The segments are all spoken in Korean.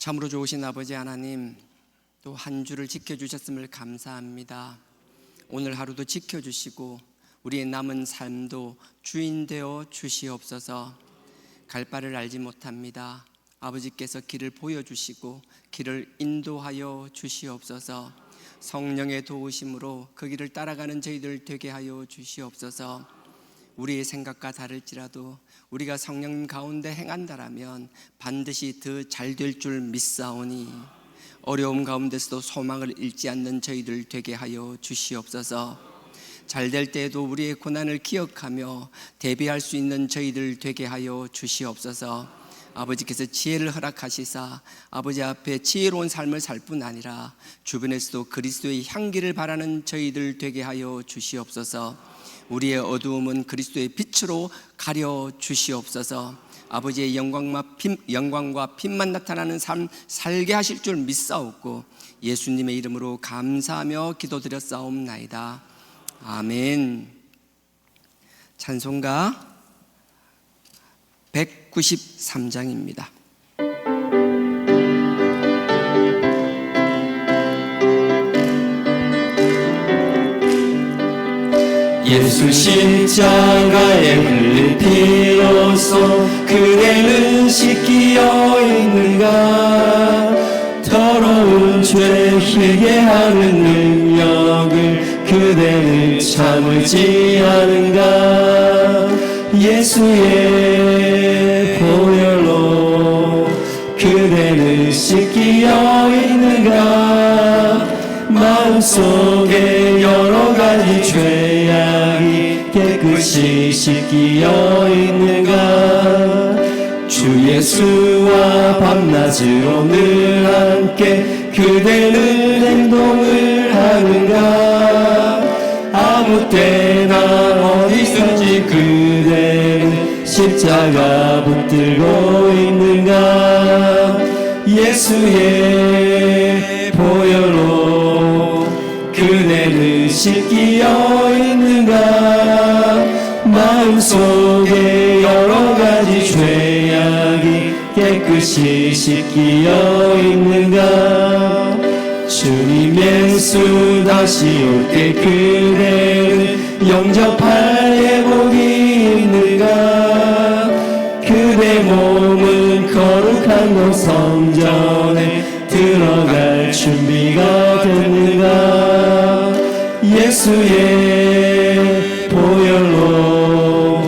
참으로 좋으신 아버지 하나님, 또 한 주를 지켜주셨음을 감사합니다. 오늘 하루도 지켜주시고 우리의 남은 삶도 주인 되어 주시옵소서. 갈 바를 알지 못합니다. 아버지께서 길을 보여주시고 길을 인도하여 주시옵소서. 성령의 도우심으로 그 길을 따라가는 저희들 되게 하여 주시옵소서. 우리의 생각과 다를지라도 우리가 성령 가운데 행한다라면 반드시 더 잘 될 줄 믿사오니 어려움 가운데서도 소망을 잃지 않는 저희들 되게 하여 주시옵소서. 잘 될 때에도 우리의 고난을 기억하며 대비할 수 있는 저희들 되게 하여 주시옵소서. 아버지께서 지혜를 허락하시사 아버지 앞에 지혜로운 삶을 살 뿐 아니라 주변에서도 그리스도의 향기를 바라는 저희들 되게 하여 주시옵소서. 우리의 어두움은 그리스도의 빛으로 가려 주시옵소서. 아버지의 영광과 빛만 나타나는 삶 살게 하실 줄 믿사옵고 예수님의 이름으로 감사하며 기도드렸사옵나이다. 아멘. 찬송가 193장입니다. 예수 십자가에 흘린 피로써 그대는 씻기어 있는가? 더러운 죄 희게 하는 능력을 그대는 참을지 않은가? 예수의 보혈로 그대는 씻기어 있는가? 마음속에 여러 가지 죄악이 깨끗이 씻기어 있는가? 주 예수와 밤낮으로 늘 함께 그대는 행동을 하는가? 아무 때나 어디든지 그대는 십자가 붙들고 있는가? 예수의 보혈로 그대는 씻기어 있는가? 마음속에 여러 가지 죄악이 깨끗이 씻기어 있는가? 주님 예수 다시 올 때 그대는 영접할 예복이 있는가? 그대 몸은 거룩한 곳 성전에 들어갈 준비가 됐는가? 예수의 보혈로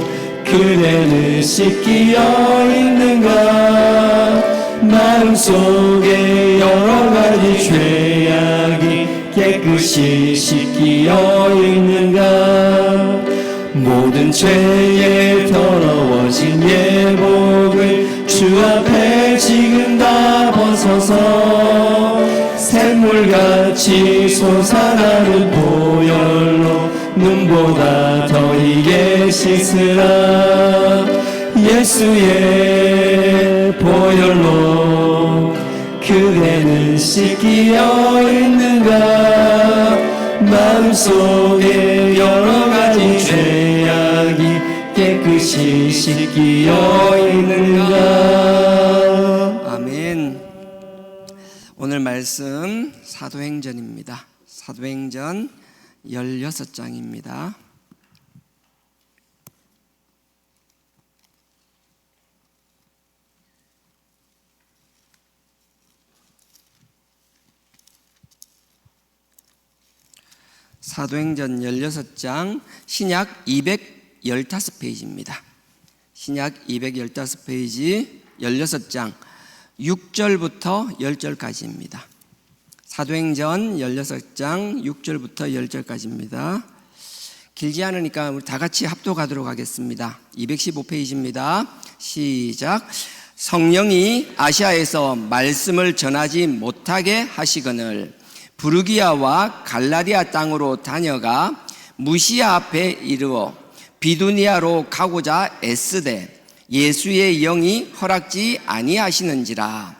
그대는 씻기어 있는가? 마음속에 여러 가지 죄악이 깨끗이 씻기어 있는가? 모든 죄에 더러워진 예복을 주 앞에 지금 다 벗어서 샘물같이 솟아나는 보혈로 눈보다 더 희게 씻으라. 예수의 보혈로 그대는 씻기어 있는가? 마음속에 여러 가지 죄악이 깨끗이 씻기어 있는가? 아멘. 오늘 말씀 사도행전입니다. 사도행전 16장입니다. 사도행전 16장 신약 215페이지입니다. 신약 215페이지 16장 6절부터 10절까지입니다. 사도행전 16장 6절부터 10절까지입니다. 길지 않으니까 우리 다 같이 합독하도록 하겠습니다. 215페이지입니다. 시작. 성령이 아시아에서 말씀을 전하지 못하게 하시거늘 부르기아와 갈라디아 땅으로 다녀가 무시아 앞에 이르어 비두니아로 가고자 애쓰되 예수의 영이 허락지 아니하시는지라.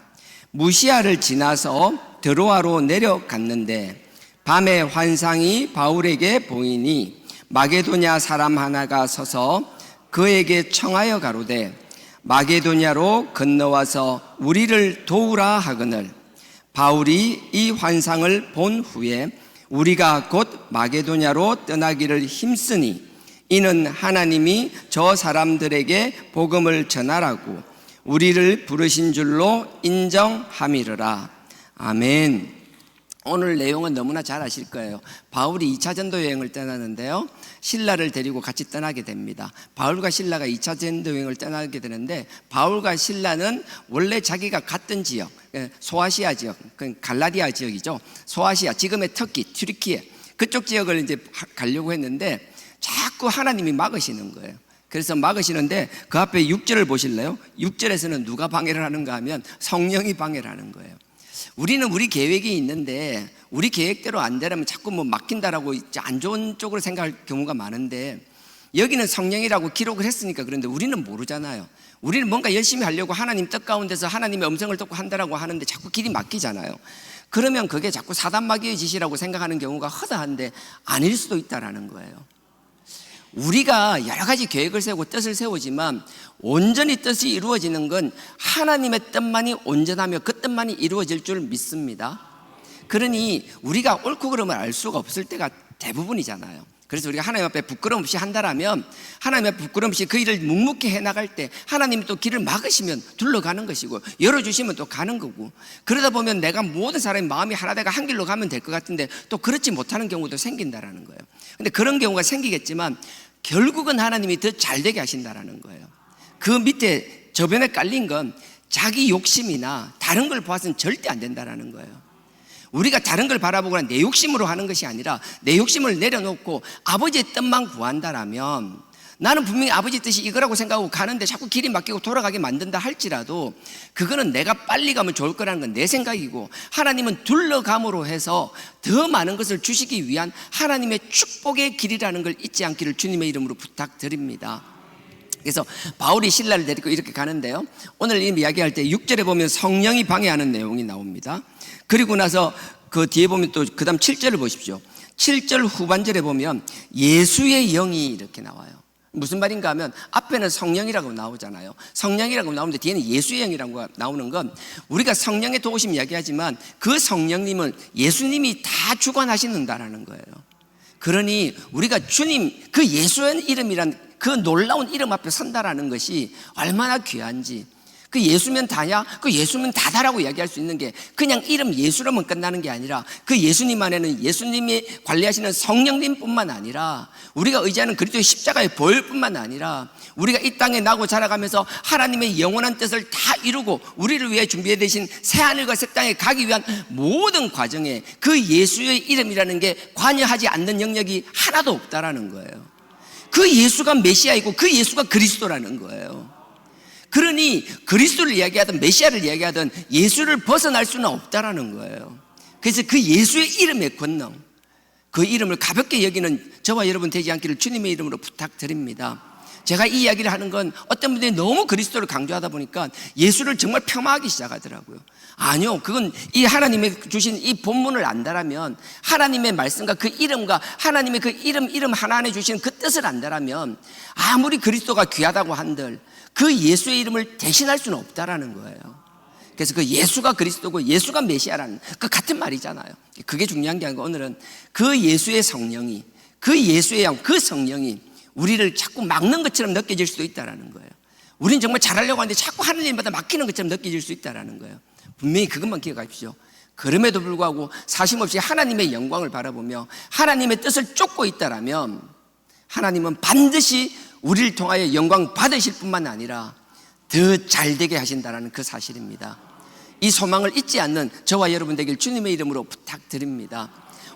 무시아를 지나서 드로아로 내려갔는데 밤에 환상이 바울에게 보이니 마게도냐 사람 하나가 서서 그에게 청하여 가로되 마게도냐로 건너와서 우리를 도우라 하거늘 바울이 이 환상을 본 후에 우리가 곧 마게도냐로 떠나기를 힘쓰니 이는 하나님이 저 사람들에게 복음을 전하라고 우리를 부르신 줄로 인정함이르라. 아멘. 오늘 내용은 너무나 잘 아실 거예요. 바울이 2차 전도 여행을 떠나는데요, 실라를 데리고 같이 떠나게 됩니다. 바울과 실라가 2차 전도 여행을 떠나게 되는데, 바울과 실라는 원래 자기가 갔던 지역, 소아시아 지역, 갈라디아 지역이죠. 소아시아, 지금의 터키, 튀르키예 그쪽 지역을 이제 가려고 했는데 자꾸 하나님이 막으시는 거예요. 그래서 막으시는데 그 앞에 6절을 보실래요? 6절에서는 누가 방해를 하는가 하면 성령이 방해를 하는 거예요. 우리는 우리 계획이 있는데 우리 계획대로 안 되려면 자꾸 뭐 막힌다라고 안 좋은 쪽으로 생각할 경우가 많은데, 여기는 성령이라고 기록을 했으니까 그런데 우리는 모르잖아요. 우리는 뭔가 열심히 하려고 하나님 뜻 가운데서 하나님의 음성을 듣고 한다라고 하는데 자꾸 길이 막히잖아요. 그러면 그게 자꾸 사단 마귀의 짓이라고 생각하는 경우가 허다한데 아닐 수도 있다라는 거예요. 우리가 여러 가지 계획을 세우고 뜻을 세우지만 온전히 뜻이 이루어지는 건 하나님의 뜻만이 온전하며 그 뜻만이 이루어질 줄 믿습니다. 그러니 우리가 옳고 그름을 알 수가 없을 때가 대부분이잖아요. 그래서 우리가 하나님 앞에 부끄럼 없이 한다라면, 하나님 앞에 부끄럼 없이 그 일을 묵묵히 해나갈 때 하나님이 또 길을 막으시면 둘러가는 것이고 열어주시면 또 가는 거고, 그러다 보면 내가 모든 사람의 마음이 하나 돼가 한 길로 가면 될 것 같은데 또 그렇지 못하는 경우도 생긴다라는 거예요. 근데 그런 경우가 생기겠지만 결국은 하나님이 더 잘되게 하신다라는 거예요. 그 밑에 저변에 깔린 건 자기 욕심이나 다른 걸 봐서는 절대 안 된다라는 거예요. 우리가 다른 걸 바라보거나 내 욕심으로 하는 것이 아니라 내 욕심을 내려놓고 아버지의 뜻만 구한다라면, 나는 분명히 아버지 뜻이 이거라고 생각하고 가는데 자꾸 길이 막히고 돌아가게 만든다 할지라도 그거는 내가 빨리 가면 좋을 거라는 건 내 생각이고, 하나님은 둘러감으로 해서 더 많은 것을 주시기 위한 하나님의 축복의 길이라는 걸 잊지 않기를 주님의 이름으로 부탁드립니다. 그래서 바울이 실라를 데리고 이렇게 가는데요, 오늘 이 이야기할 때 6절에 보면 성령이 방해하는 내용이 나옵니다. 그리고 나서 그 뒤에 보면 또 그 다음 7절을 보십시오. 7절 후반절에 보면 예수의 영이 이렇게 나와요. 무슨 말인가 하면 앞에는 성령이라고 나오잖아요. 성령이라고 나오는데 뒤에는 예수의 영이라고 나오는 건, 우리가 성령의 도우심 이야기하지만 그 성령님은 예수님이 다 주관하시는다라는 거예요. 그러니 우리가 주님, 그 예수의 이름이란 그 놀라운 이름 앞에 선다라는 것이 얼마나 귀한지, 그 예수면 다냐? 그 예수면 다다라고 이야기할 수 있는 게 그냥 이름 예수로만 끝나는 게 아니라 그 예수님 안에는 예수님이 관리하시는 성령님뿐만 아니라 우리가 의지하는 그리스도의 십자가의 보혈뿐만 아니라 우리가 이 땅에 나고 자라가면서 하나님의 영원한 뜻을 다 이루고 우리를 위해 준비해 두신 새하늘과 새 땅에 가기 위한 모든 과정에 그 예수의 이름이라는 게 관여하지 않는 영역이 하나도 없다라는 거예요. 그 예수가 메시아이고 그 예수가 그리스도라는 거예요. 그러니 그리스도를 이야기하든 메시아를 이야기하든 예수를 벗어날 수는 없다라는 거예요. 그래서 그 예수의 이름의 권능, 그 이름을 가볍게 여기는 저와 여러분 되지 않기를 주님의 이름으로 부탁드립니다. 제가 이 이야기를 하는 건 어떤 분들이 너무 그리스도를 강조하다 보니까 예수를 정말 폄하하기 시작하더라고요. 아니요, 그건 이 하나님의 주신 이 본문을 안다라면, 하나님의 말씀과 그 이름과 하나님의 그 이름 하나하나 주신 그 뜻을 안다라면 아무리 그리스도가 귀하다고 한들 그 예수의 이름을 대신할 수는 없다라는 거예요. 그래서 그 예수가 그리스도고 예수가 메시아라는 그 같은 말이잖아요. 그게 중요한 게 아니고 오늘은 그 예수의 성령이, 그 예수의 영, 그 성령이 우리를 자꾸 막는 것처럼 느껴질 수도 있다라는 거예요. 우리는 정말 잘하려고 하는데 자꾸 하느님마다 막히는 것처럼 느껴질 수 있다라는 거예요. 분명히 그것만 기억하십시오. 그럼에도 불구하고 사심없이 하나님의 영광을 바라보며 하나님의 뜻을 쫓고 있다라면 하나님은 반드시 우리를 통하여 영광 받으실 뿐만 아니라 더 잘되게 하신다는 그 사실입니다. 이 소망을 잊지 않는 저와 여러분 되길 주님의 이름으로 부탁드립니다.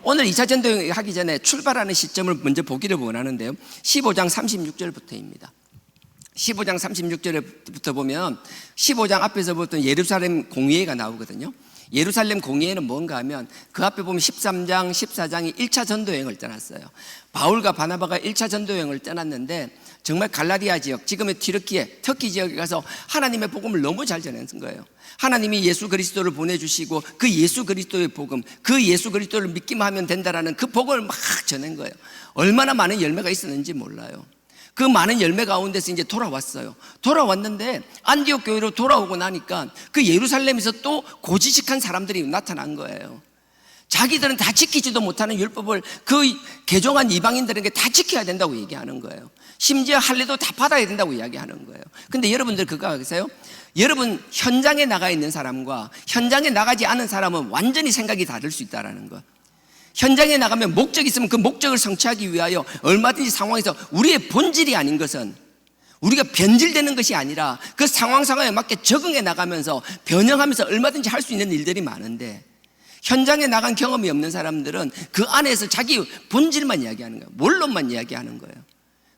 오늘 2차 전도여행 하기 전에 출발하는 시점을 먼저 보기를 원하는데요, 15장 36절부터입니다 15장 36절부터 보면 15장 앞에서부터 예루살렘 공회가 나오거든요. 예루살렘 공회는 뭔가 하면 그 앞에 보면 13장, 14장이 1차 전도여행을 떠났어요. 바울과 바나바가 1차 전도여행을 떠났는데 정말 갈라디아 지역, 지금의 튀르키예, 터키 지역에 가서 하나님의 복음을 너무 잘 전한 거예요. 하나님이 예수 그리스도를 보내주시고 그 예수 그리스도의 복음, 그 예수 그리스도를 믿기만 하면 된다라는 그 복음을 막 전한 거예요. 얼마나 많은 열매가 있었는지 몰라요. 그 많은 열매 가운데서 이제 돌아왔어요. 돌아왔는데 안디옥 교회로 돌아오고 나니까 그 예루살렘에서 또 고지식한 사람들이 나타난 거예요. 자기들은 다 지키지도 못하는 율법을 그 개종한 이방인들에게 다 지켜야 된다고 얘기하는 거예요. 심지어 할례도 다 받아야 된다고 이야기하는 거예요. 근데 여러분들 그거 아세요? 여러분 현장에 나가 있는 사람과 현장에 나가지 않은 사람은 완전히 생각이 다를 수 있다는 거. 현장에 나가면 목적이 있으면 그 목적을 성취하기 위하여 얼마든지 상황에서 우리의 본질이 아닌 것은 우리가 변질되는 것이 아니라 그 상황에 맞게 적응해 나가면서 변형하면서 얼마든지 할 수 있는 일들이 많은데, 현장에 나간 경험이 없는 사람들은 그 안에서 자기 본질만 이야기하는 거예요. 원론만 이야기하는 거예요.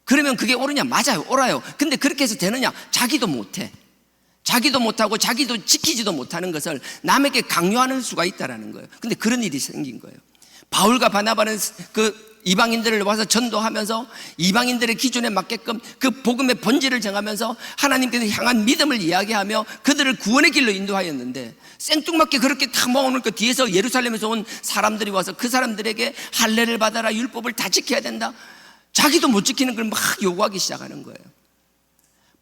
그러면 그게 옳으냐? 맞아요, 옳아요. 근데 그렇게 해서 되느냐? 자기도 못해. 자기도 못하고 자기도 지키지도 못하는 것을 남에게 강요하는 수가 있다는 거예요. 근데 그런 일이 생긴 거예요. 바울과 바나바는 그 이방인들을 와서 전도하면서 이방인들의 기준에 맞게끔 그 복음의 본질을 정하면서 하나님께서 향한 믿음을 이야기하며 그들을 구원의 길로 인도하였는데, 생뚱맞게 그렇게 다 모아놓으니까 뒤에서 예루살렘에서 온 사람들이 와서 그 사람들에게 할례를 받아라, 율법을 다 지켜야 된다, 자기도 못 지키는 걸 막 요구하기 시작하는 거예요.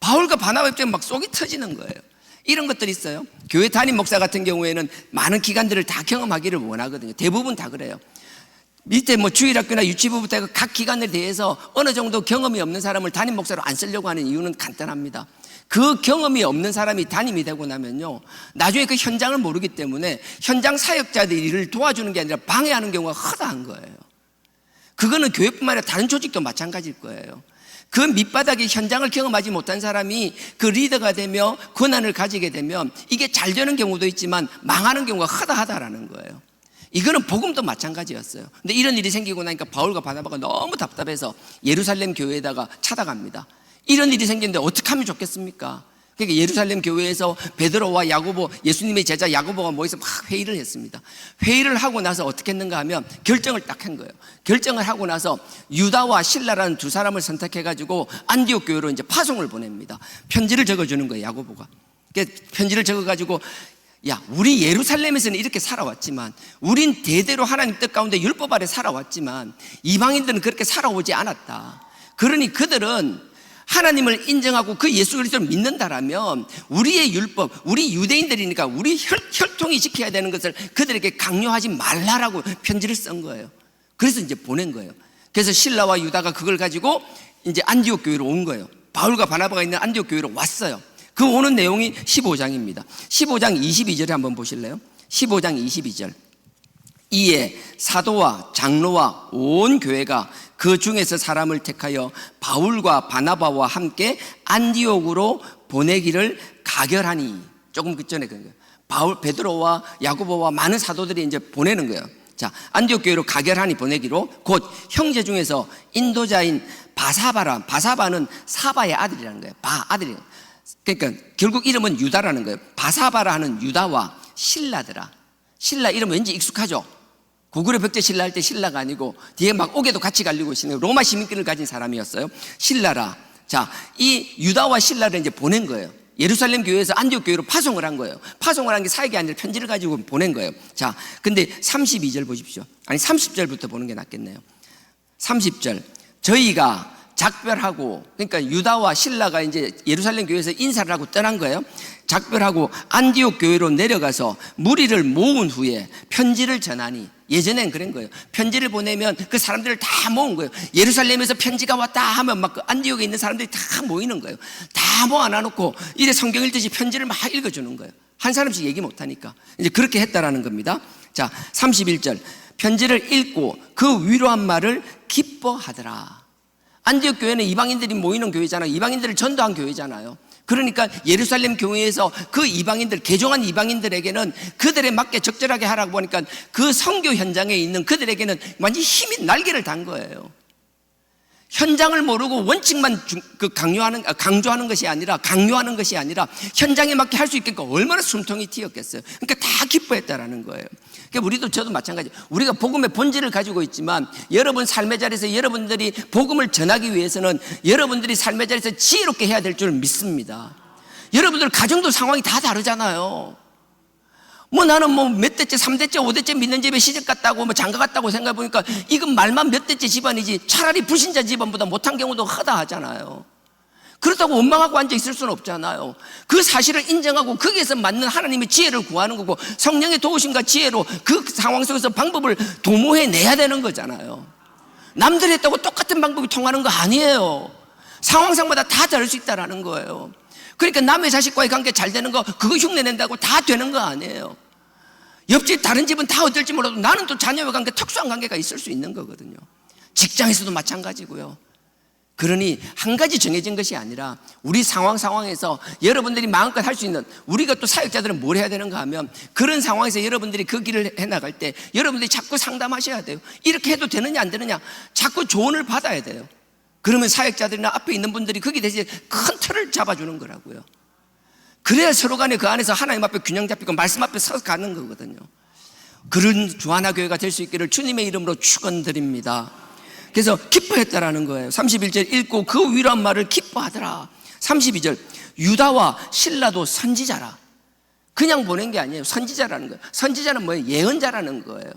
바울과 바나바 입장에 막 속이 터지는 거예요. 이런 것들이 있어요. 교회 담임 목사 같은 경우에는 많은 기간들을 다 경험하기를 원하거든요. 대부분 다 그래요. 밑에 뭐 주일학교나 유치부부터 각 기관에 대해서 어느 정도 경험이 없는 사람을 담임 목사로 안 쓰려고 하는 이유는 간단합니다. 그 경험이 없는 사람이 담임이 되고 나면요, 나중에 그 현장을 모르기 때문에 현장 사역자들이 일을 도와주는 게 아니라 방해하는 경우가 허다한 거예요. 그거는 교회뿐만 아니라 다른 조직도 마찬가지일 거예요. 그 밑바닥에 현장을 경험하지 못한 사람이 그 리더가 되며 권한을 가지게 되면 이게 잘 되는 경우도 있지만 망하는 경우가 허다하다라는 거예요. 이거는 복음도 마찬가지였어요. 근데 이런 일이 생기고 나니까 바울과 바나바가 너무 답답해서 예루살렘 교회에다가 찾아갑니다. 이런 일이 생겼는데 어떻게 하면 좋겠습니까? 그러니까 예루살렘 교회에서 베드로와 야고보, 예수님의 제자 야고보가 모여서 막 회의를 했습니다. 회의를 하고 나서 어떻게 했는가 하면 결정을 딱 한 거예요. 결정을 하고 나서 유다와 실라라는 두 사람을 선택해가지고 안디옥 교회로 이제 파송을 보냅니다. 편지를 적어주는 거예요, 야고보가. 그러니까 편지를 적어가지고, 야, 우리 예루살렘에서는 이렇게 살아왔지만, 우린 대대로 하나님 뜻 가운데 율법 아래 살아왔지만 이방인들은 그렇게 살아오지 않았다. 그러니 그들은 하나님을 인정하고 그 예수 그리스도를 믿는다라면 우리의 율법, 우리 유대인들이니까 우리 혈통이 지켜야 되는 것을 그들에게 강요하지 말라라고 편지를 쓴 거예요. 그래서 이제 보낸 거예요. 그래서 실라와 유다가 그걸 가지고 이제 안디옥 교회로 온 거예요. 바울과 바나바가 있는 안디옥 교회로 왔어요. 그 오는 내용이 15장입니다. 15장 22절에 한번 보실래요? 15장 22절. 이에 사도와 장로와 온 교회가 그 중에서 사람을 택하여 바울과 바나바와 함께 안디옥으로 보내기를 가결하니. 조금 그 전에 그런 거예요. 바울, 베드로와 야고보와 많은 사도들이 이제 보내는 거예요. 자, 안디옥 교회로 가결하니 보내기로 곧 형제 중에서 인도자인 바사바는 사바의 아들이라는 거예요. 아들이에요. 그러니까 결국 이름은 유다라는 거예요. 바사바라 하는 유다와 실라더라. 실라 이름 왠지 익숙하죠? 고구려 벽제 신라 할 때 신라가 아니고 뒤에 막 옥에도 같이 갈리고 있는 로마 시민권을 가진 사람이었어요. 신라라. 자, 이 유다와 신라를 이제 보낸 거예요. 예루살렘 교회에서 안디옥 교회로 파송을 한 거예요. 파송을 한 게 사역이 아니라 편지를 가지고 보낸 거예요. 자, 근데 32절 보십시오. 아니 30절부터 보는 게 낫겠네요. 30절. 저희가 작별하고, 그러니까 유다와 실라가 이제 예루살렘 교회에서 인사를 하고 떠난 거예요. 작별하고 안디옥 교회로 내려가서 무리를 모은 후에 편지를 전하니. 예전엔 그런 거예요. 편지를 보내면 그 사람들을 다 모은 거예요. 예루살렘에서 편지가 왔다 하면 막 그 안디옥에 있는 사람들이 다 모이는 거예요. 다 모아놔놓고 이래 성경 읽듯이 편지를 막 읽어주는 거예요. 한 사람씩 얘기 못하니까. 이제 그렇게 했다라는 겁니다. 자, 31절. 편지를 읽고 그 위로한 말을 기뻐하더라. 안디옥 교회는 이방인들이 모이는 교회잖아요. 이방인들을 전도한 교회잖아요. 그러니까 예루살렘 교회에서 그 이방인들, 개종한 이방인들에게는 그들에 맞게 적절하게 하라고 보니까 그 선교 현장에 있는 그들에게는 완전히 힘이 날개를 단 거예요. 현장을 모르고 원칙만 강조하는 것이 아니라 강요하는 것이 아니라 현장에 맞게 할 수 있게끔 얼마나 숨통이 튀었겠어요. 그러니까 다 기뻐했다라는 거예요. 그러니까 우리도 저도 마찬가지. 우리가 복음의 본질을 가지고 있지만 여러분 삶의 자리에서 여러분들이 복음을 전하기 위해서는 여러분들이 삶의 자리에서 지혜롭게 해야 될 줄 믿습니다. 여러분들 가정도 상황이 다 다르잖아요. 뭐 나는 뭐 몇 대째, 3대째, 5대째 믿는 집에 시집 갔다고 뭐 장가 갔다고 생각해 보니까 이건 말만 몇 대째 집안이지 차라리 불신자 집안보다 못한 경우도 허다하잖아요. 그렇다고 원망하고 앉아 있을 수는 없잖아요. 그 사실을 인정하고 거기에서 맞는 하나님의 지혜를 구하는 거고 성령의 도우심과 지혜로 그 상황 속에서 방법을 도모해내야 되는 거잖아요. 남들이 했다고 똑같은 방법이 통하는 거 아니에요. 상황상마다 다 다를 수 있다는 거예요. 그러니까 남의 자식과의 관계 잘 되는 거 그거 흉내낸다고 다 되는 거 아니에요. 옆집 다른 집은 다 어떨지 몰라도 나는 또 자녀와 관계 특수한 관계가 있을 수 있는 거거든요. 직장에서도 마찬가지고요. 그러니 한 가지 정해진 것이 아니라 우리 상황에서 여러분들이 마음껏 할 수 있는, 우리가 또 사역자들은 뭘 해야 되는가 하면 그런 상황에서 여러분들이 그 길을 해나갈 때 여러분들이 자꾸 상담하셔야 돼요. 이렇게 해도 되느냐 안 되느냐 자꾸 조언을 받아야 돼요. 그러면 사역자들이나 앞에 있는 분들이 거기에 대해서 큰 틀을 잡아주는 거라고요. 그래야 서로 간에 그 안에서 하나님 앞에 균형 잡히고 말씀 앞에 서서 가는 거거든요. 그런 주하나 교회가 될 수 있기를 주님의 이름으로 축원드립니다. 그래서 기뻐했다라는 거예요. 31절 읽고 그 위로한 말을 기뻐하더라. 32절 유다와 실라도 선지자라. 그냥 보낸 게 아니에요. 선지자라는 거예요. 선지자는 뭐예요? 예언자라는 거예요.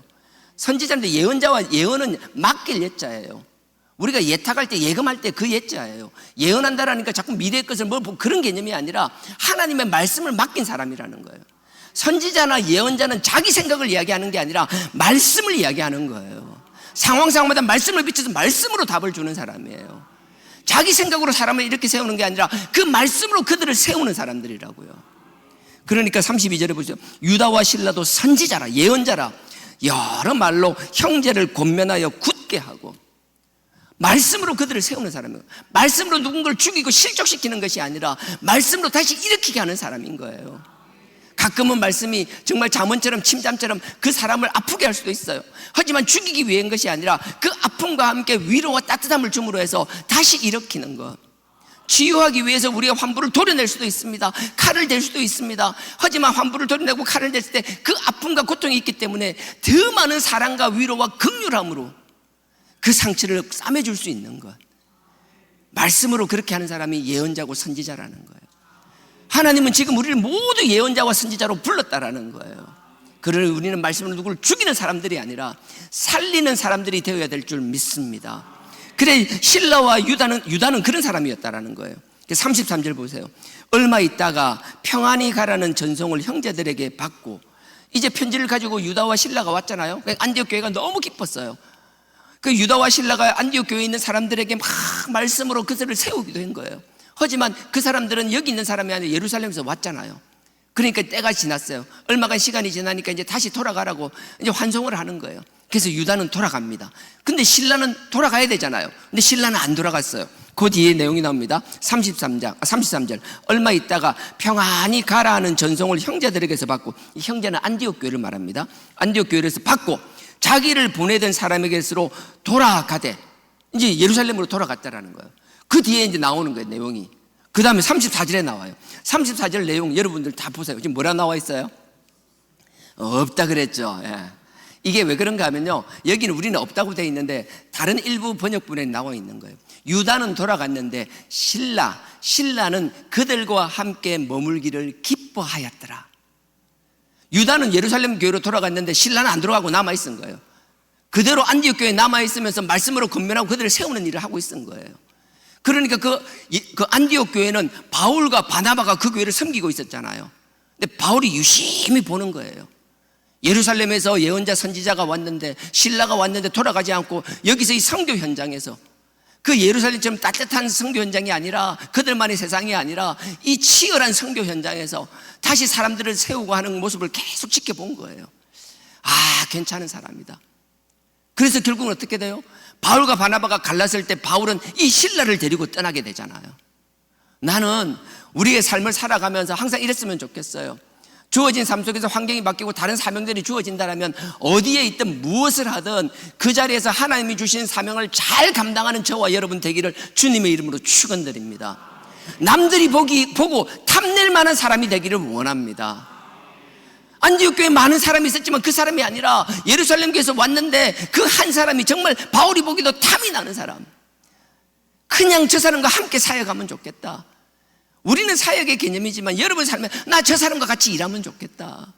선지자인데 예언자와 예언은 맡길 예자예요. 우리가 예탁할 때 예금할 때 그 예자예요. 예언한다라니까 자꾸 미래의 것을 뭐 그런 개념이 아니라 하나님의 말씀을 맡긴 사람이라는 거예요. 선지자나 예언자는 자기 생각을 이야기하는 게 아니라 말씀을 이야기하는 거예요. 상황마다 말씀을 비춰서 말씀으로 답을 주는 사람이에요. 자기 생각으로 사람을 이렇게 세우는 게 아니라 그 말씀으로 그들을 세우는 사람들이라고요. 그러니까 32절에 보시죠. 유다와 실라도 선지자라, 예언자라, 여러 말로 형제를 권면하여 굳게 하고 말씀으로 그들을 세우는 사람이에요. 말씀으로 누군가를 죽이고 실족시키는 것이 아니라 말씀으로 다시 일으키게 하는 사람인 거예요. 가끔은 말씀이 정말 잠언처럼 침잠처럼 그 사람을 아프게 할 수도 있어요. 하지만 죽이기 위한 것이 아니라 그 아픔과 함께 위로와 따뜻함을 줌으로 해서 다시 일으키는 것. 치유하기 위해서 우리가 환부를 도려낼 수도 있습니다. 칼을 댈 수도 있습니다. 하지만 환부를 도려내고 칼을 댈 때 그 아픔과 고통이 있기 때문에 더 많은 사랑과 위로와 긍휼함으로 그 상처를 싸매줄 수 있는 것. 말씀으로 그렇게 하는 사람이 예언자고 선지자라는 거예요. 하나님은 지금 우리를 모두 예언자와 선지자로 불렀다라는 거예요. 그러니 우리는 말씀으로 누구를 죽이는 사람들이 아니라 살리는 사람들이 되어야 될 줄 믿습니다. 그래 실라와 유다는 그런 사람이었다라는 거예요. 33절 보세요. 얼마 있다가 평안히 가라는 전송을 형제들에게 받고, 이제 편지를 가지고 유다와 실라가 왔잖아요. 안디옥 교회가 너무 기뻤어요. 그 유다와 실라가 안디옥 교회에 있는 사람들에게 막 말씀으로 그들을 세우기도 한 거예요. 하지만 그 사람들은 여기 있는 사람이 아니라 예루살렘에서 왔잖아요. 그러니까 때가 지났어요. 얼마간 시간이 지나니까 이제 다시 돌아가라고 이제 환송을 하는 거예요. 그래서 유다는 돌아갑니다. 근데 신라는 돌아가야 되잖아요. 근데 신라는 안 돌아갔어요. 그 뒤에 내용이 나옵니다. 33절 얼마 있다가 평안히 가라는 전송을 형제들에게서 받고, 이 형제는 안디옥 교회를 말합니다. 안디옥 교회에서 받고 자기를 보내던 사람에게로 돌아가되, 이제 예루살렘으로 돌아갔다라는 거예요. 그 뒤에 이제 나오는 거예요, 내용이. 그 다음에 34절에 나와요. 34절 내용 여러분들 다 보세요. 지금 뭐라 나와 있어요? 없다 그랬죠. 예. 이게 왜 그런가 하면요, 여기는 우리는 없다고 되어 있는데 다른 일부 번역본에 나와 있는 거예요. 유다는 돌아갔는데 신라는 그들과 함께 머물기를 기뻐하였더라. 유다는 예루살렘 교회로 돌아갔는데 신라는 안 돌아가고 남아있은 거예요. 그대로 안디옥 교회에 남아있으면서 말씀으로 권면하고 그들을 세우는 일을 하고 있은 거예요. 그러니까 그 안디옥 교회는 바울과 바나바가 그 교회를 섬기고 있었잖아요. 근데 바울이 유심히 보는 거예요. 예루살렘에서 예언자 선지자가 왔는데, 신라가 왔는데 돌아가지 않고 여기서 이 선교 현장에서, 그 예루살렘처럼 따뜻한 선교 현장이 아니라, 그들만의 세상이 아니라 이 치열한 선교 현장에서 다시 사람들을 세우고 하는 모습을 계속 지켜본 거예요. 아, 괜찮은 사람이다. 그래서 결국은 어떻게 돼요? 바울과 바나바가 갈랐을 때 바울은 이 신라를 데리고 떠나게 되잖아요. 나는 우리의 삶을 살아가면서 항상 이랬으면 좋겠어요. 주어진 삶 속에서 환경이 바뀌고 다른 사명들이 주어진다면 어디에 있든 무엇을 하든 그 자리에서 하나님이 주신 사명을 잘 감당하는 저와 여러분 되기를 주님의 이름으로 축원드립니다. 남들이 보고 탐낼 만한 사람이 되기를 원합니다. 안디옥 교회에 많은 사람이 있었지만 그 사람이 아니라 예루살렘 교회에서 왔는데 그 한 사람이 정말 바울이 보기도 탐이 나는 사람, 그냥 저 사람과 함께 사역하면 좋겠다. 우리는 사역의 개념이지만 여러분 삶에 나 저 사람과 같이 일하면 좋겠다.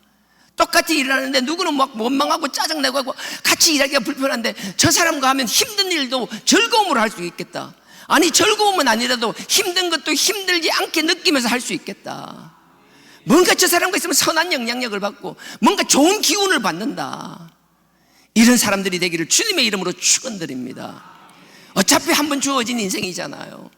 똑같이 일하는데 누구는 막 원망하고 짜증내고 하고 같이 일하기가 불편한데 저 사람과 하면 힘든 일도 즐거움으로 할 수 있겠다. 아니 즐거움은 아니라도 힘든 것도 힘들지 않게 느끼면서 할 수 있겠다. 뭔가 저 사람과 있으면 선한 영향력을 받고 뭔가 좋은 기운을 받는다. 이런 사람들이 되기를 주님의 이름으로 축원드립니다. 어차피 한 번 주어진 인생이잖아요.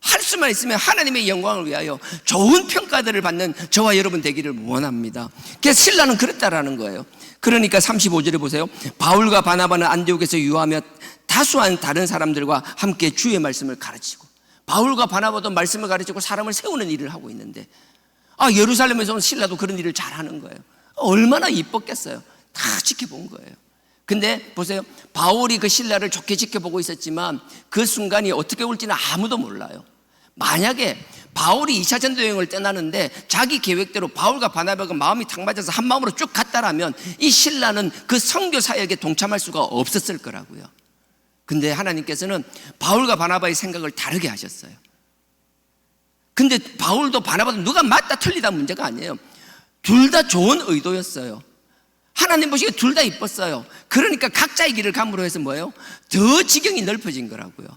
할 수만 있으면 하나님의 영광을 위하여 좋은 평가들을 받는 저와 여러분 되기를 원합니다. 그래서 신라는 그랬다라는 거예요. 그러니까 35절에 보세요. 바울과 바나바는 안디옥에서 유하며 다수한 다른 사람들과 함께 주의 말씀을 가르치고, 바울과 바나바도 말씀을 가르치고 사람을 세우는 일을 하고 있는데, 예루살렘에서 온 신라도 그런 일을 잘하는 거예요. 얼마나 이뻤겠어요. 다 지켜본 거예요. 근데 보세요, 바울이 그 신라를 좋게 지켜보고 있었지만 그 순간이 어떻게 올지는 아무도 몰라요. 만약에 바울이 2차 전도 여행을 떠나는데 자기 계획대로 바울과 바나바가 마음이 탁 맞아서 한 마음으로 쭉 갔다라면 이 신라는 그 선교 사역에 동참할 수가 없었을 거라고요. 근데 하나님께서는 바울과 바나바의 생각을 다르게 하셨어요. 근데 바울도 바나바도 누가 맞다 틀리다 문제가 아니에요. 둘 다 좋은 의도였어요. 하나님 보시기에 둘 다 이뻤어요. 그러니까 각자의 길을 감으로 해서 뭐예요? 더 지경이 넓어진 거라고요.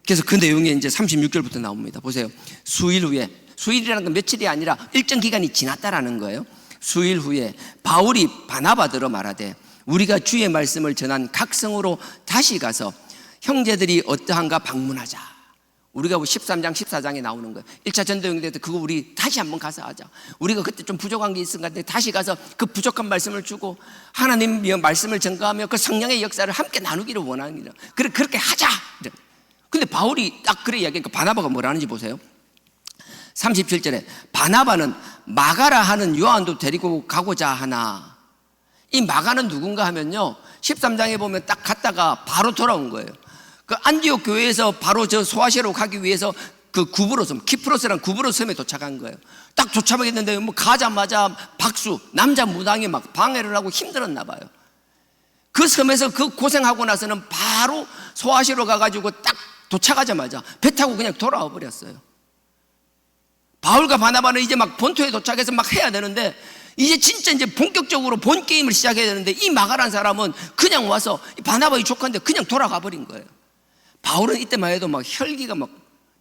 그래서 그 내용이 이제 36절부터 나옵니다. 보세요. 수일 후에, 수일이라는 건 며칠이 아니라 일정 기간이 지났다라는 거예요. 수일 후에 바울이 바나바더러 말하되 우리가 주의 말씀을 전한 각 성으로 다시 가서 형제들이 어떠한가 방문하자. 우리가 13장 14장에 나오는 거예요. 1차 전도여행 때 그거 우리 다시 한번 가서 하자. 우리가 그때 좀 부족한 게 있은 것 같은데 다시 가서 그 부족한 말씀을 주고 하나님의 말씀을 전가하며 그 성령의 역사를 함께 나누기를 원합니다. 그렇게 하자. 근데 바울이 딱 그래 이야기하니까 바나바가 뭐라는지 보세요. 37절에 바나바는 마가라 하는 요한도 데리고 가고자 하나. 이 마가는 누군가 하면요, 13장에 보면 딱 갔다가 바로 돌아온 거예요. 그 안디옥 교회에서 바로 저 소아시아로 가기 위해서 그 구브로섬, 키프로스란 구브로스 섬에 도착한 거예요. 딱 도착했는데 뭐 가자마자 박수, 남자 무당이 막 방해를 하고 힘들었나 봐요. 그 섬에서 그 고생하고 나서는 바로 소아시아로 가가지고 딱 도착하자마자 배 타고 그냥 돌아와 버렸어요. 바울과 바나바는 이제 막 본토에 도착해서 막 해야 되는데 이제 진짜 이제 본격적으로 본 게임을 시작해야 되는데 이 마가란 사람은 그냥 와서 바나바의 조카인데 그냥 돌아가 버린 거예요. 바울은 이때만 해도 막 혈기가 막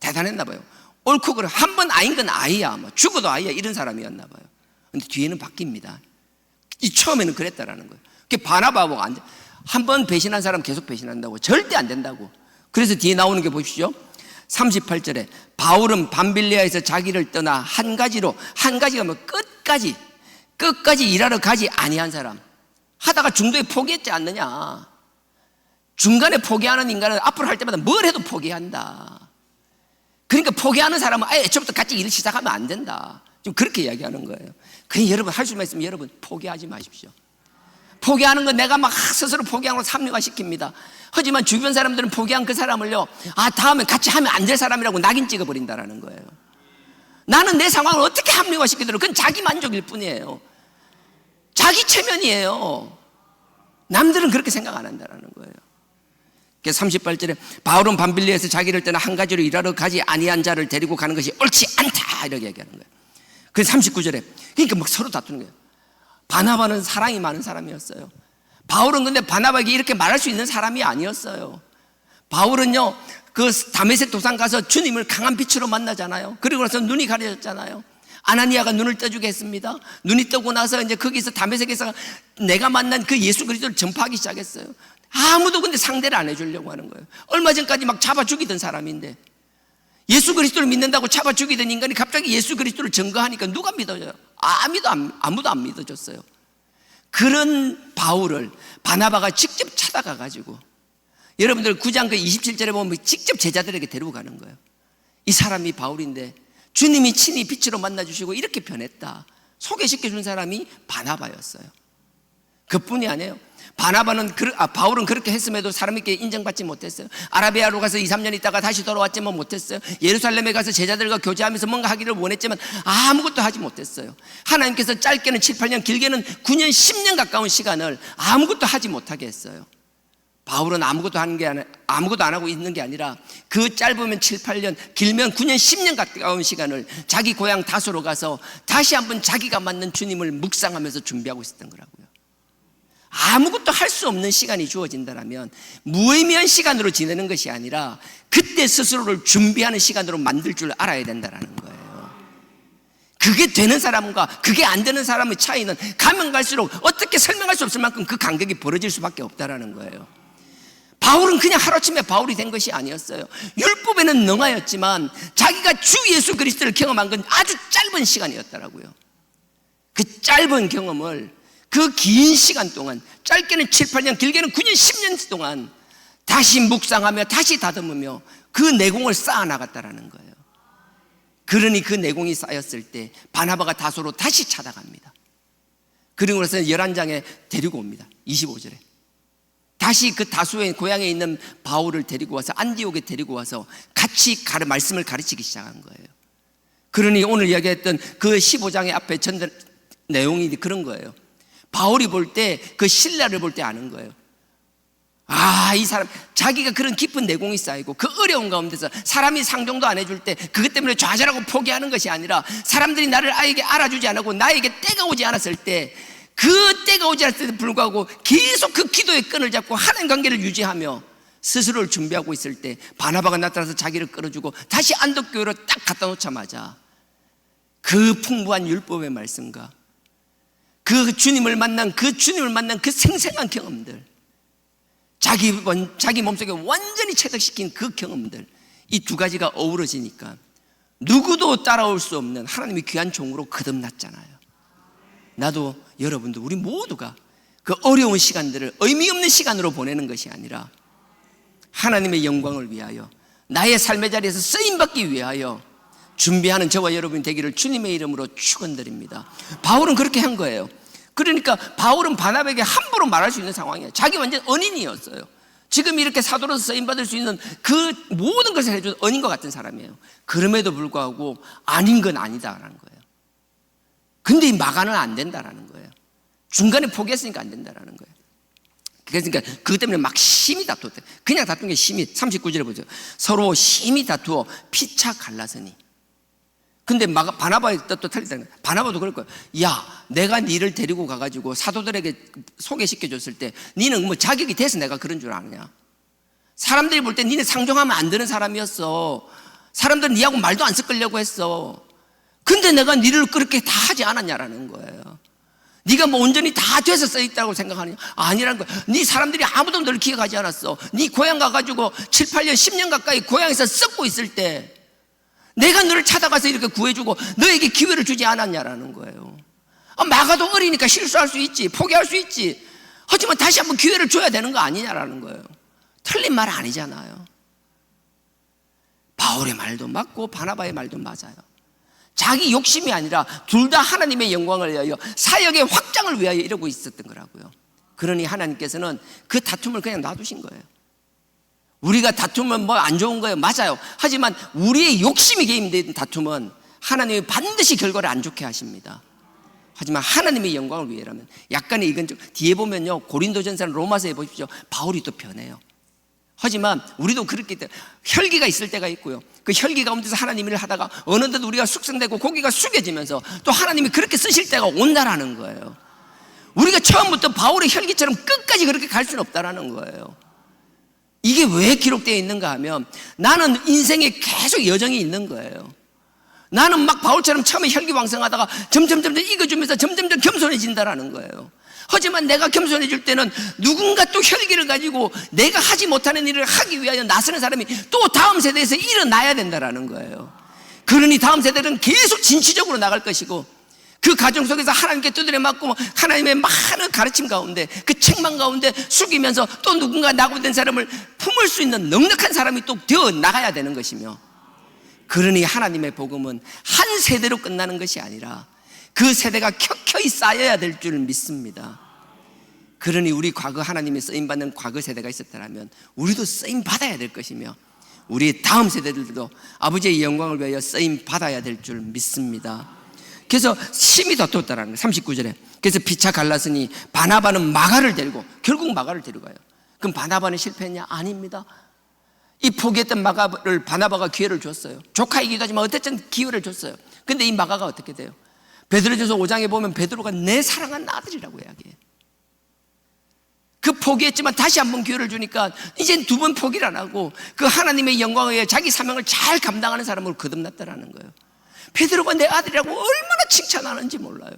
대단했나 봐요. 옳고 그래 한 번 아닌 건 아이야, 뭐 죽어도 아이야, 이런 사람이었나 봐요. 근데 뒤에는 바뀝니다. 이 처음에는 그랬다라는 거예요. 그 바나바하고 한 번 배신한 사람 계속 배신한다고, 절대 안 된다고. 그래서 뒤에 나오는 게 보십시오. 38절에 바울은 밤빌리아에서 자기를 떠나 한 가지가 뭐 끝까지 일하러 가지 아니한 사람. 하다가 중도에 포기했지 않느냐. 중간에 포기하는 인간은 앞으로 할 때마다 뭘 해도 포기한다. 그러니까 포기하는 사람은 아예 애초부터 같이 일을 시작하면 안 된다. 좀 그렇게 이야기하는 거예요. 그러니 여러분 할 수만 있으면 여러분 포기하지 마십시오. 포기하는 건 내가 막 스스로 포기하는 걸 합리화시킵니다. 하지만 주변 사람들은 포기한 그 사람을요, 다음에 같이 하면 안 될 사람이라고 낙인 찍어버린다라는 거예요. 나는 내 상황을 어떻게 합리화시키더라도 그건 자기 만족일 뿐이에요. 자기 체면이에요. 남들은 그렇게 생각 안 한다라는 거예요. 38절에 바울은 밤빌리에서 자기를 떠나 한 가지로 일하러 가지 아니한 자를 데리고 가는 것이 옳지 않다, 이렇게 얘기하는 거예요. 그래서 39절에 그러니까 막 서로 다투는 거예요. 바나바는 사랑이 많은 사람이었어요. 바울은 근데 바나바에게 이렇게 말할 수 있는 사람이 아니었어요. 바울은요, 그 다메섹 도상 가서 주님을 강한 빛으로 만나잖아요. 그리고 나서 눈이 가려졌잖아요. 아나니아가 눈을 떠주게 했습니다. 눈이 뜨고 나서 이제 거기서 다메섹에서 내가 만난 그 예수 그리스도를 전파하기 시작했어요. 아무도 근데 상대를 안 해주려고 하는 거예요. 얼마 전까지 막 잡아 죽이던 사람인데, 예수 그리스도를 믿는다고 잡아 죽이던 인간이 갑자기 예수 그리스도를 증거하니까 누가 믿어져요? 아무도 안 믿어줬어요. 그런 바울을 바나바가 직접 찾아가 가지고, 여러분들 9장 그 27절에 보면 직접 제자들에게 데리고 가는 거예요. 이 사람이 바울인데 주님이 친히 빛으로 만나주시고 이렇게 변했다. 소개시켜 준 사람이 바나바였어요. 그뿐이 아니에요. 바울은 그렇게 했음에도 사람에게 인정받지 못했어요. 아라비아로 가서 2, 3년 있다가 다시 돌아왔지만 못했어요. 예루살렘에 가서 제자들과 교제하면서 뭔가 하기를 원했지만 아무것도 하지 못했어요. 하나님께서 짧게는 7, 8년, 길게는 9년, 10년 가까운 시간을 아무것도 하지 못하게 했어요. 바울은 아무것도 안 하고 있는 게 아니라 그 짧으면 7, 8년, 길면 9년, 10년 가까운 시간을 자기 고향 다소로 가서 다시 한번 자기가 만난 주님을 묵상하면서 준비하고 있었던 거라고요. 아무것도 할 수 없는 시간이 주어진다면 무의미한 시간으로 지내는 것이 아니라 그때 스스로를 준비하는 시간으로 만들 줄 알아야 된다는 거예요. 그게 되는 사람과 그게 안 되는 사람의 차이는 가면 갈수록 어떻게 설명할 수 없을 만큼 그 간격이 벌어질 수밖에 없다는 거예요. 바울은 그냥 하루아침에 바울이 된 것이 아니었어요. 율법에는 능하였지만 자기가 주 예수 그리스도를 경험한 건 아주 짧은 시간이었더라고요. 그 짧은 경험을 그 긴 시간 동안, 짧게는 7, 8년, 길게는 9년, 10년 동안 다시 묵상하며 다시 다듬으며 그 내공을 쌓아나갔다는 거예요. 그러니 그 내공이 쌓였을 때 바나바가 다소로 다시 찾아갑니다. 그리고 나서 11장에 데리고 옵니다. 25절에 다시 그 다소의 고향에 있는 바울을 데리고 와서 안디옥에 데리고 와서 같이 말씀을 가르치기 시작한 거예요. 그러니 오늘 이야기했던 그 15장의 앞에 전달 내용이 그런 거예요. 바울이 볼 때 그 신라를 볼 때 아는 거예요. 이 사람 자기가 그런 깊은 내공이 쌓이고 그 어려운 가운데서 사람이 상종도 안 해줄 때 그것 때문에 좌절하고 포기하는 것이 아니라 사람들이 나를 알아주지 않고 나에게 때가 오지 않았을 때 그 때가 오지 않았을 때도 불구하고 계속 그 기도의 끈을 잡고 하나님 관계를 유지하며 스스로를 준비하고 있을 때 바나바가 나타나서 자기를 끌어주고 다시 안독교회로 딱 갖다 놓자마자 그 풍부한 율법의 말씀과 그 주님을 만난 그 생생한 경험들, 자기 몸속에 완전히 체득시킨 그 경험들, 이 두 가지가 어우러지니까 누구도 따라올 수 없는 하나님의 귀한 종으로 거듭났잖아요. 나도 여러분도 우리 모두가 그 어려운 시간들을 의미 없는 시간으로 보내는 것이 아니라 하나님의 영광을 위하여 나의 삶의 자리에서 쓰임받기 위하여 준비하는 저와 여러분이 되기를 주님의 이름으로 축원드립니다. 바울은 그렇게 한 거예요. 그러니까 바울은 바나바에게 함부로 말할 수 있는 상황이에요. 자기 완전 언인이었어요. 지금 이렇게 사도로서 쓰임받을 수 있는 그 모든 것을 해준 언인과 같은 사람이에요. 그럼에도 불구하고 아닌 건 아니다라는 거예요. 근데 이 마가는 안 된다라는 거예요. 중간에 포기했으니까 안 된다라는 거예요. 그러니까 그것 때문에 막 심히 다투었대. 그냥 다툰 게 심히, 39절에 보죠. 서로 심히 다투어 피차 갈라서니. 근데 바나바의 뜻도 틀리다는 거예요. 바나바도 그럴 거예요. 야, 내가 니를 데리고 가가지고 사도들에게 소개시켜줬을 때 니는 뭐 자격이 돼서 내가 그런 줄 아느냐? 사람들이 볼 때 니는 상종하면 안 되는 사람이었어. 사람들은 니하고 말도 안 섞으려고 했어. 근데 내가 니를 그렇게 다 하지 않았냐라는 거예요. 네가 뭐 온전히 다 돼서 써있다고 생각하느냐? 아니라는 거야. 네 사람들이 아무도 널 기억하지 않았어. 네 고향 가가지고 7, 8년, 10년 가까이 고향에서 썩고 있을 때 내가 너를 찾아가서 이렇게 구해주고 너에게 기회를 주지 않았냐라는 거예요. 마가도 어리니까 실수할 수 있지, 포기할 수 있지. 하지만 다시 한번 기회를 줘야 되는 거 아니냐라는 거예요. 틀린 말 아니잖아요. 바울의 말도 맞고 바나바의 말도 맞아요. 자기 욕심이 아니라 둘 다 하나님의 영광을 위하여 사역의 확장을 위하여 이러고 있었던 거라고요. 그러니 하나님께서는 그 다툼을 그냥 놔두신 거예요. 우리가 다투면 뭐 안 좋은 거예요. 맞아요. 하지만 우리의 욕심이 개입된 다툼은 하나님이 반드시 결과를 안 좋게 하십니다. 하지만 하나님의 영광을 위해라면 약간의 이건 좀 뒤에 보면요, 고린도전서나 로마서에 보십시오. 바울이 또 변해요. 하지만 우리도 그렇기 때문에 혈기가 있을 때가 있고요. 그 혈기 가운데서 하나님 일을 하다가 어느덧 우리가 숙성되고 고개가 숙여지면서 또 하나님이 그렇게 쓰실 때가 온다라는 거예요. 우리가 처음부터 바울의 혈기처럼 끝까지 그렇게 갈 수는 없다라는 거예요. 이게 왜 기록되어 있는가 하면 나는 인생에 계속 여정이 있는 거예요. 나는 막 바울처럼 처음에 혈기왕성하다가 점점 익어주면서 점점 겸손해진다라는 거예요. 하지만 내가 겸손해질 때는 누군가 또 혈기를 가지고 내가 하지 못하는 일을 하기 위하여 나서는 사람이 또 다음 세대에서 일어나야 된다라는 거예요. 그러니 다음 세대는 계속 진취적으로 나갈 것이고 그 가정 속에서 하나님께 두드려 맞고 하나님의 많은 가르침 가운데 그 책망 가운데 숙이면서 또 누군가 낙오된 사람을 품을 수 있는 넉넉한 사람이 또 되어 나가야 되는 것이며, 그러니 하나님의 복음은 한 세대로 끝나는 것이 아니라 그 세대가 켜켜이 쌓여야 될 줄 믿습니다. 그러니 우리 과거 하나님의 쓰임받는 과거 세대가 있었다면 우리도 쓰임받아야 될 것이며 우리 다음 세대들도 아버지의 영광을 위하여 쓰임받아야 될 줄 믿습니다. 그래서 심히 다투었다는 거예요. 39절에 그래서 피차 갈랐으니 바나바는 마가를 데리고, 결국 마가를 데려가요. 그럼 바나바는 실패했냐? 아닙니다. 이 포기했던 마가를 바나바가 기회를 줬어요. 조카이기도 하지만 어쨌든 기회를 줬어요. 근데 이 마가가 어떻게 돼요? 베드로전서 5장에 보면 베드로가 내 사랑하는 아들이라고 이야기해요. 그 포기했지만 다시 한번 기회를 주니까 이젠 두 번 포기를 안 하고 그 하나님의 영광에 의해 자기 사명을 잘 감당하는 사람으로 거듭났다라는 거예요. 베드로가 내 아들이라고 얼마나 칭찬하는지 몰라요.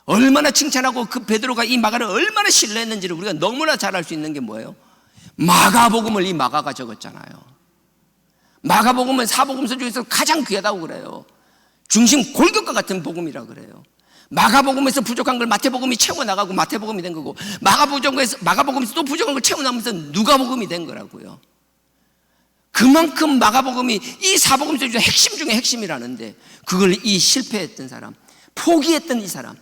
얼마나 칭찬하고 그 베드로가 이 마가를 얼마나 신뢰했는지를 우리가 너무나 잘 알 수 있는 게 뭐예요? 마가복음을 이 마가가 적었잖아요. 마가복음은 사복음서 중에서 가장 귀하다고 그래요. 중심 골격과 같은 복음이라 그래요. 마가복음에서 부족한 걸 마태복음이 채워나가고 마태복음이 된 거고, 마가복음에서 또 부족한 걸 채워나가면서 누가복음이 된 거라고요. 그만큼 마가복음이 이 사복음서 중에 핵심 중에 핵심이라는데, 그걸 이 실패했던 사람, 포기했던 이 사람,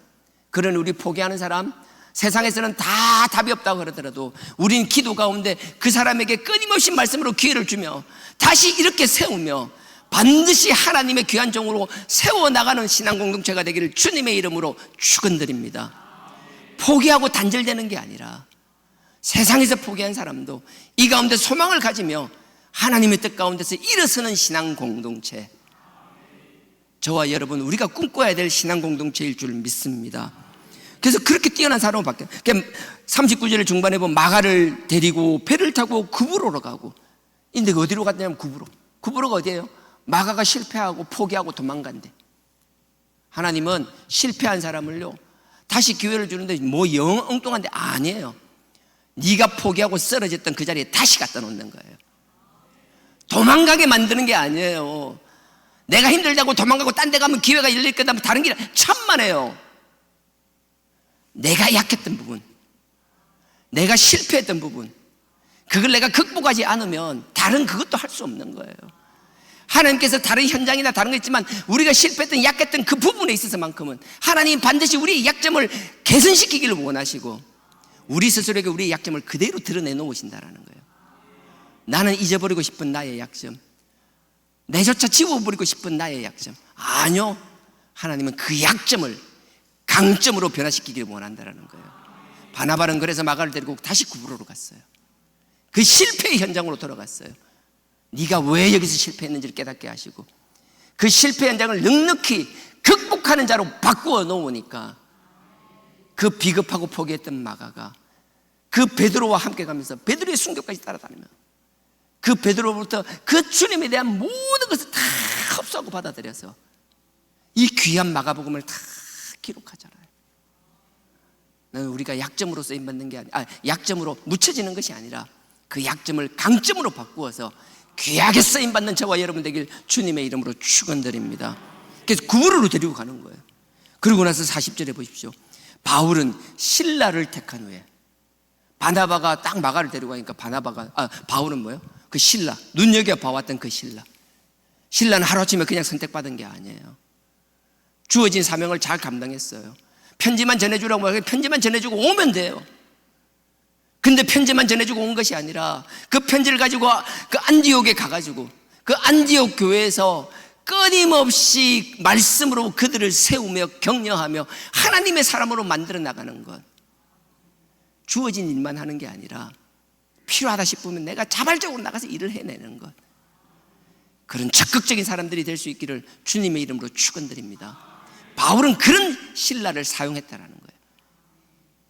그런 우리 포기하는 사람, 세상에서는 다 답이 없다고 그러더라도 우린 기도 가운데 그 사람에게 끊임없이 말씀으로 기회를 주며 다시 이렇게 세우며 반드시 하나님의 귀한 종으로 세워나가는 신앙 공동체가 되기를 주님의 이름으로 축원드립니다. 포기하고 단절되는 게 아니라 세상에서 포기한 사람도 이 가운데 소망을 가지며 하나님의 뜻 가운데서 일어서는 신앙 공동체, 저와 여러분 우리가 꿈꿔야 될 신앙 공동체일 줄 믿습니다. 그래서 그렇게 뛰어난 사람을 바뀌어요. 39절 중반에 보면 마가를 데리고 배를 타고 구브로로 가고, 근데 어디로 갔냐면 구브로가 어디예요? 마가가 실패하고 포기하고 도망간대. 하나님은 실패한 사람을요 다시 기회를 주는데 뭐 영 엉뚱한데 아니에요. 네가 포기하고 쓰러졌던 그 자리에 다시 갖다 놓는 거예요. 도망가게 만드는 게 아니에요. 내가 힘들다고 도망가고 딴 데 가면 기회가 열릴 거다 하면 다른 길 천만에요. 내가 약했던 부분, 내가 실패했던 부분, 그걸 내가 극복하지 않으면 다른 그것도 할 수 없는 거예요. 하나님께서 다른 현장이나 다른 거 있지만 우리가 실패했던 약했던 그 부분에 있어서만큼은 하나님 반드시 우리의 약점을 개선시키기를 원하시고 우리 스스로에게 우리의 약점을 그대로 드러내 놓으신다라는 거예요. 나는 잊어버리고 싶은 나의 약점, 내조차 지워버리고 싶은 나의 약점, 아니요, 하나님은 그 약점을 강점으로 변화시키기를 원한다라는 거예요. 바나바는 그래서 마가를 데리고 다시 구브로로 갔어요. 그 실패의 현장으로 돌아갔어요. 네가 왜 여기서 실패했는지를 깨닫게 하시고 그 실패 현장을 넉넉히 극복하는 자로 바꾸어 놓으니까 그 비겁하고 포기했던 마가가 그 베드로와 함께 가면서 베드로의 순교까지 따라다니며 그 베드로로부터 그 주님에 대한 모든 것을 다 흡수하고 받아들여서 이 귀한 마가복음을 다 기록하잖아요. 우리가 약점으로 쓰임받는 게 약점으로 묻혀지는 것이 아니라 그 약점을 강점으로 바꾸어서 귀하게 쓰임받는 저와 여러분 되길 주님의 이름으로 축원드립니다. 그래서 구브로로 데리고 가는 거예요. 그러고 나서 40절에 보십시오. 바울은 실라를 택한 후에, 바나바가 딱 마가를 데리고 가니까 바울은 뭐예요? 그 실라, 눈여겨봐왔던 그 실라는 하루아침에 그냥 선택받은 게 아니에요. 주어진 사명을 잘 감당했어요. 편지만 전해주라고 하면 편지만 전해주고 오면 돼요. 근데 편지만 전해주고 온 것이 아니라 그 편지를 가지고 그 안디옥에 가가지고 그 안디옥 교회에서 끊임없이 말씀으로 그들을 세우며 격려하며 하나님의 사람으로 만들어 나가는 것, 주어진 일만 하는 게 아니라 필요하다 싶으면 내가 자발적으로 나가서 일을 해내는 것, 그런 적극적인 사람들이 될 수 있기를 주님의 이름으로 축원드립니다. 바울은 그런 실라를 사용했다라는 거예요.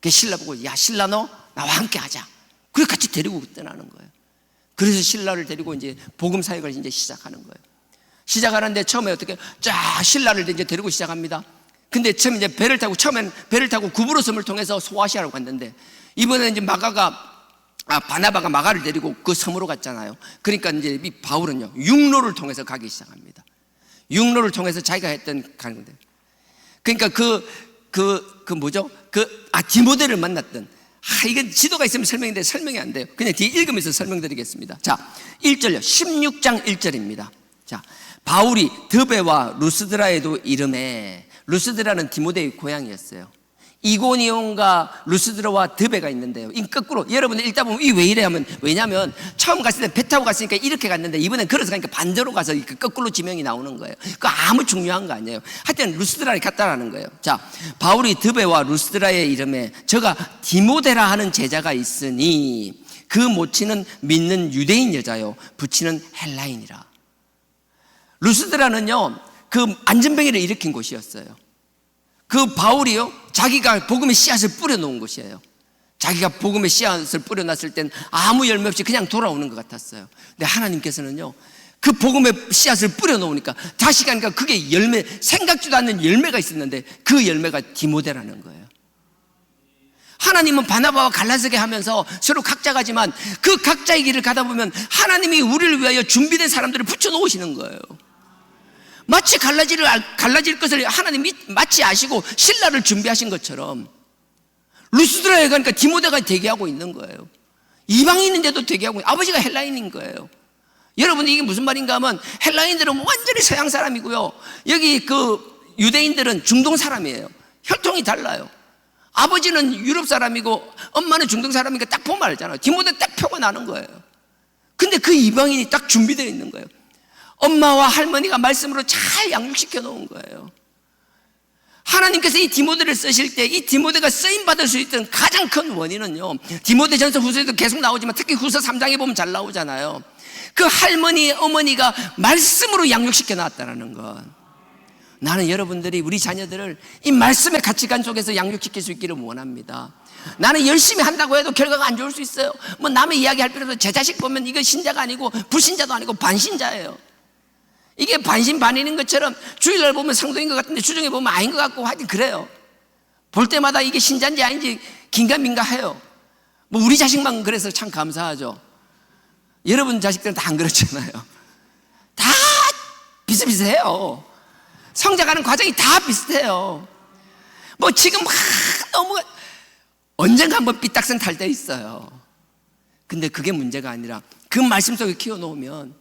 그 실라 보고, 야 실라 너 나와 함께 하자. 그래 같이 데리고 떠나는 거예요. 그래서 실라를 데리고 이제 복음 사역을 이제 시작하는 거예요. 시작하는데 처음에 어떻게 실라를 이제 데리고 시작합니다. 근데 처음 이제 처음엔 배를 타고 구브로 섬을 통해서 소아시아로 갔는데 이번에는 이제 바나바가 마가를 데리고 그 섬으로 갔잖아요. 그러니까 이제 이 바울은요 육로를 통해서 가기 시작합니다. 육로를 통해서 자기가 했던 가는 건데, 그러니까 디모데를 만났던, 이건 지도가 있으면 설명인데 설명이 안 돼요. 그냥 뒤에 읽으면서 설명드리겠습니다. 자, 1절요. 16장 1절입니다. 자, 바울이 드베와 루스드라에도 이름에, 루스드라는 디모데의 고향이었어요. 이고니온과 루스드라와 드베가 있는데요. 이 거꾸로 여러분들 읽다 보면 이 왜 이래 하면, 왜냐하면 처음 갔을 때 배 타고 갔으니까 이렇게 갔는데 이번엔 걸어서 가니까 반대로 가서 거꾸로 지명이 나오는 거예요. 그거 아무 중요한 거 아니에요. 하여튼 루스드라를 갔다라는 거예요. 자, 바울이 드베와 루스드라의 이름에 저가 디모데라 하는 제자가 있으니 그 모친은 믿는 유대인 여자요 부친은 헬라인이라. 루스드라는요 그 안전뱅이를 일으킨 곳이었어요. 그 바울이요 자기가 복음의 씨앗을 뿌려놓은 곳이에요. 자기가 복음의 씨앗을 뿌려놨을 땐 아무 열매 없이 그냥 돌아오는 것 같았어요. 근데 하나님께서는요 그 복음의 씨앗을 뿌려놓으니까 다시 가니까 그게 열매, 생각지도 않는 열매가 있었는데 그 열매가 디모데라는 거예요. 하나님은 바나바와 갈라서게 하면서 서로 각자 가지만 그 각자의 길을 가다 보면 하나님이 우리를 위하여 준비된 사람들을 붙여놓으시는 거예요. 마치 갈라질 것을 하나님이 마치 아시고 신라를 준비하신 것처럼 루스드라에 가니까 디모데가 대기하고 있는 거예요. 이방인인데도 대기하고 있는, 아버지가 헬라인인 거예요. 여러분 이게 무슨 말인가 하면 헬라인들은 완전히 서양 사람이고요, 여기 그 유대인들은 중동 사람이에요. 혈통이 달라요. 아버지는 유럽 사람이고 엄마는 중동 사람이니까 딱 보면 알잖아요. 디모데 딱 표가 나는 거예요. 근데 그 이방인이 딱 준비되어 있는 거예요. 엄마와 할머니가 말씀으로 잘 양육시켜 놓은 거예요. 하나님께서 이 디모데를 쓰실 때 이 디모데가 쓰임받을 수 있던 가장 큰 원인은요, 디모데전서 후서에도 계속 나오지만 특히 후서 3장에 보면 잘 나오잖아요. 그 할머니, 어머니가 말씀으로 양육시켜 놨다는 것. 나는 여러분들이 우리 자녀들을 이 말씀의 가치관 속에서 양육시킬 수 있기를 원합니다. 나는 열심히 한다고 해도 결과가 안 좋을 수 있어요. 뭐 남의 이야기할 필요 없어요. 제 자식 보면 이거 신자가 아니고 불신자도 아니고 반신자예요. 이게 반신반인인 것처럼 주일날 보면 성도인 것 같은데 주중에 보면 아닌 것 같고 하여튼 그래요. 볼 때마다 이게 신자인지 아닌지 긴가민가 해요. 뭐 우리 자식만 그래서 참 감사하죠. 여러분 자식들은 다 안 그렇잖아요. 다 비슷비슷해요. 성장하는 과정이 다 비슷해요. 뭐 지금 막 너무 언젠가 한번 삐딱선 탈 때 있어요. 근데 그게 문제가 아니라 그 말씀 속에 키워놓으면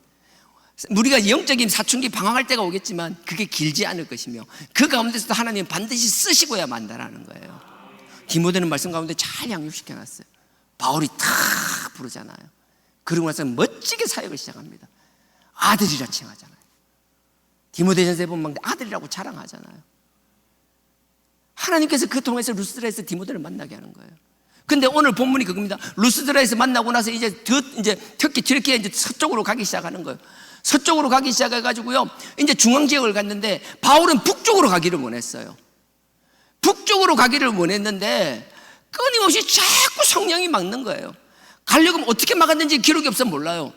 우리가 영적인 사춘기 방황할 때가 오겠지만 그게 길지 않을 것이며 그 가운데서도 하나님은 반드시 쓰시고야 만다라는 거예요. 디모데는 말씀 가운데 잘 양육시켜놨어요. 바울이 탁 부르잖아요. 그러고 나서 멋지게 사역을 시작합니다. 아들이라 칭하잖아요. 디모데전서에 보면 아들이라고 자랑하잖아요. 하나님께서 그 통해서 루스드라에서 디모데를 만나게 하는 거예요. 근데 오늘 본문이 그겁니다. 루스드라에서 만나고 나서 이제 특히 튀르키예 이제 서쪽으로 가기 시작하는 거예요. 서쪽으로 가기 시작해가지고요, 이제 중앙 지역을 갔는데 바울은 북쪽으로 가기를 원했어요. 북쪽으로 가기를 원했는데 끊임없이 자꾸 성령이 막는 거예요. 가려고 하면 어떻게 막았는지 기록이 없어 몰라요.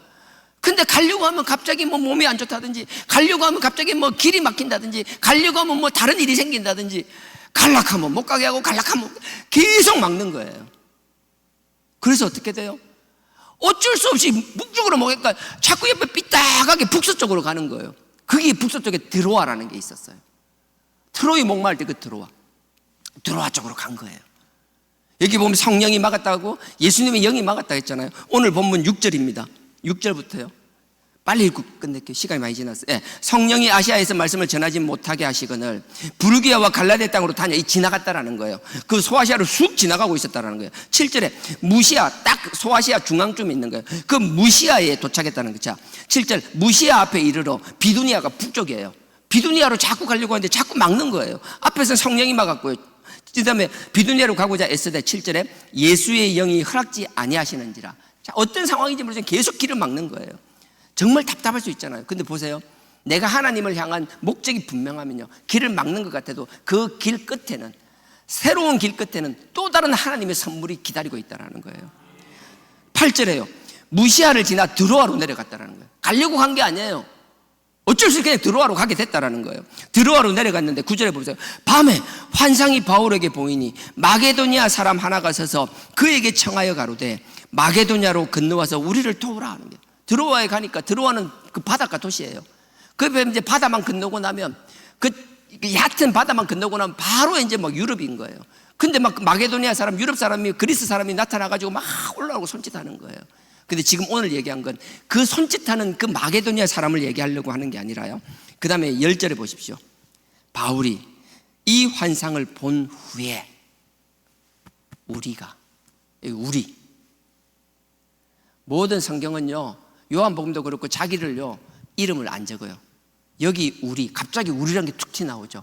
근데 가려고 하면 갑자기 뭐 몸이 안 좋다든지, 가려고 하면 갑자기 뭐 길이 막힌다든지, 가려고 하면 뭐 다른 일이 생긴다든지, 갈락하면 못 가게 하고 갈락하면 계속 막는 거예요. 그래서 어떻게 돼요? 어쩔 수 없이 북쪽으로 모니까 자꾸 옆에 삐딱하게 북서쪽으로 가는 거예요. 그게 북서쪽에 드로아라는 게 있었어요. 트로이 목마를 때 그 드로아 쪽으로 간 거예요. 여기 보면 성령이 막았다고, 예수님의 영이 막았다 했잖아요. 오늘 본문 6절입니다. 6절부터요. 빨리 읽고 끝낼게요. 시간이 많이 지났어요. 네. 성령이 아시아에서 말씀을 전하지 못하게 하시거늘 부르기아와 갈라데 땅으로 다녀 지나갔다라는 거예요. 그 소아시아로 쑥 지나가고 있었다라는 거예요. 7절에 무시아, 딱 소아시아 중앙쯤에 있는 거예요. 그 무시아에 도착했다는 거죠. 자, 7절 무시아 앞에 이르러, 비두니아가 북쪽이에요. 비두니아로 자꾸 가려고 하는데 자꾸 막는 거예요. 앞에서 성령이 막았고요. 그 다음에 비두니아로 가고자 애쓰되 7절에 예수의 영이 허락지 아니하시는지라. 자, 어떤 상황인지 모르지만 계속 길을 막는 거예요. 정말 답답할 수 있잖아요. 근데 보세요, 내가 하나님을 향한 목적이 분명하면요, 길을 막는 것 같아도 그 길 끝에는, 새로운 길 끝에는 또 다른 하나님의 선물이 기다리고 있다는 거예요. 8절에요, 무시아를 지나 드로아로 내려갔다는 거예요. 가려고 간 게 아니에요. 어쩔 수 없이 그냥 드로아로 가게 됐다는 거예요. 드로아로 내려갔는데 9절에 보세요. 밤에 환상이 바울에게 보이니 마게도니아 사람 하나가 서서 그에게 청하여 가로되 마게도니아로 건너와서 우리를 도우라 하는 거예요. 드로아에 가니까, 드로아는 그 바닷가 도시예요. 그 이제 바다만 건너고 나면, 그 얕은 바다만 건너고 나면 바로 이제 막 유럽인 거예요. 근데 막 마게도니아 사람, 유럽 사람이, 그리스 사람이 나타나가지고 막 올라오고 손짓하는 거예요. 근데 지금 오늘 얘기한 건 그 손짓하는 그 마게도니아 사람을 얘기하려고 하는 게 아니라요. 그 다음에 10절에 보십시오. 바울이 이 환상을 본 후에 우리 모든 성경은요, 요한복음도 그렇고 자기를요 이름을 안 적어요. 여기 우리, 갑자기 우리라는 게 툭 튀어나오죠.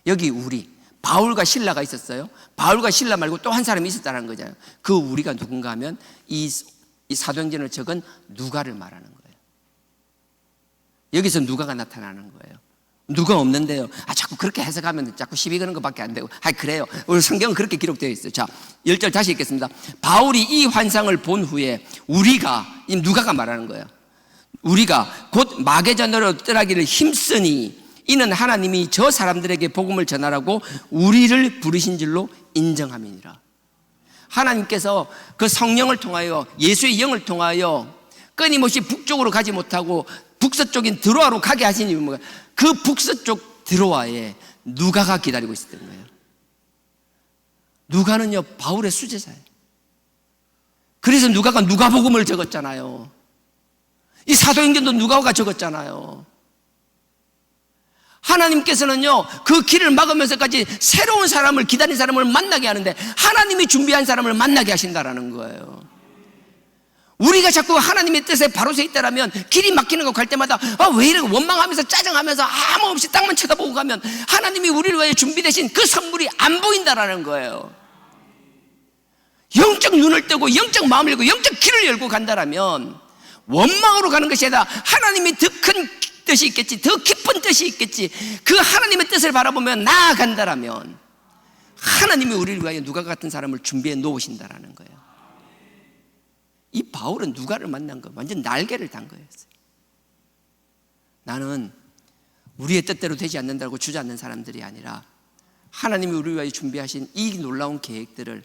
여기 우리, 바울과 실라가 있었어요. 바울과 실라 말고 또 한 사람이 있었다는 거잖아요. 그 우리가 누군가 하면 이 이 사도행전을 적은 누가를 말하는 거예요. 여기서 누가가 나타나는 거예요. 누가 없는데요. 자꾸 그렇게 해석하면 자꾸 시비 거는 것밖에 안 되고. 그래요. 우리 성경은 그렇게 기록되어 있어요. 자, 10절 다시 읽겠습니다. 바울이 이 환상을 본 후에 우리가, 이 누가가 말하는 거예요. 우리가 곧 마게도냐로 떠나기를 힘쓰니 이는 하나님이 저 사람들에게 복음을 전하라고 우리를 부르신 줄로 인정함이니라. 하나님께서 그 성령을 통하여, 예수의 영을 통하여 끊임없이 북쪽으로 가지 못하고 북서쪽인 드로아로 가게 하신 이유는 뭐예요? 그 북서쪽 드로아에 누가가 기다리고 있었던 거예요. 누가는요, 바울의 수제자예요. 그래서 누가가 누가복음을 적었잖아요. 이 사도행전도 누가가 적었잖아요. 하나님께서는요, 그 길을 막으면서까지 새로운 사람을, 기다린 사람을 만나게 하는데 하나님이 준비한 사람을 만나게 하신다라는 거예요. 우리가 자꾸 하나님의 뜻에 바로 서 있다라면 길이 막히는 거 갈 때마다 왜 이러고 원망하면서 짜증하면서 아무 없이 땅만 쳐다보고 가면 하나님이 우리를 위해 준비되신 그 선물이 안 보인다라는 거예요. 영적 눈을 뜨고 영적 마음을 열고 영적 길을 열고 간다라면 원망으로 가는 것이 아니라 하나님이 더 큰 뜻이 있겠지, 더 깊은 뜻이 있겠지, 그 하나님의 뜻을 바라보며 나아간다라면 하나님이 우리를 위하여 누가 같은 사람을 준비해 놓으신다라는 거예요. 이 바울은 누가를 만난 거 완전 날개를 단 거였어요. 나는 우리의 뜻대로 되지 않는다고 주저앉는 사람들이 아니라 하나님이 우리를 위하여 준비하신 이 놀라운 계획들을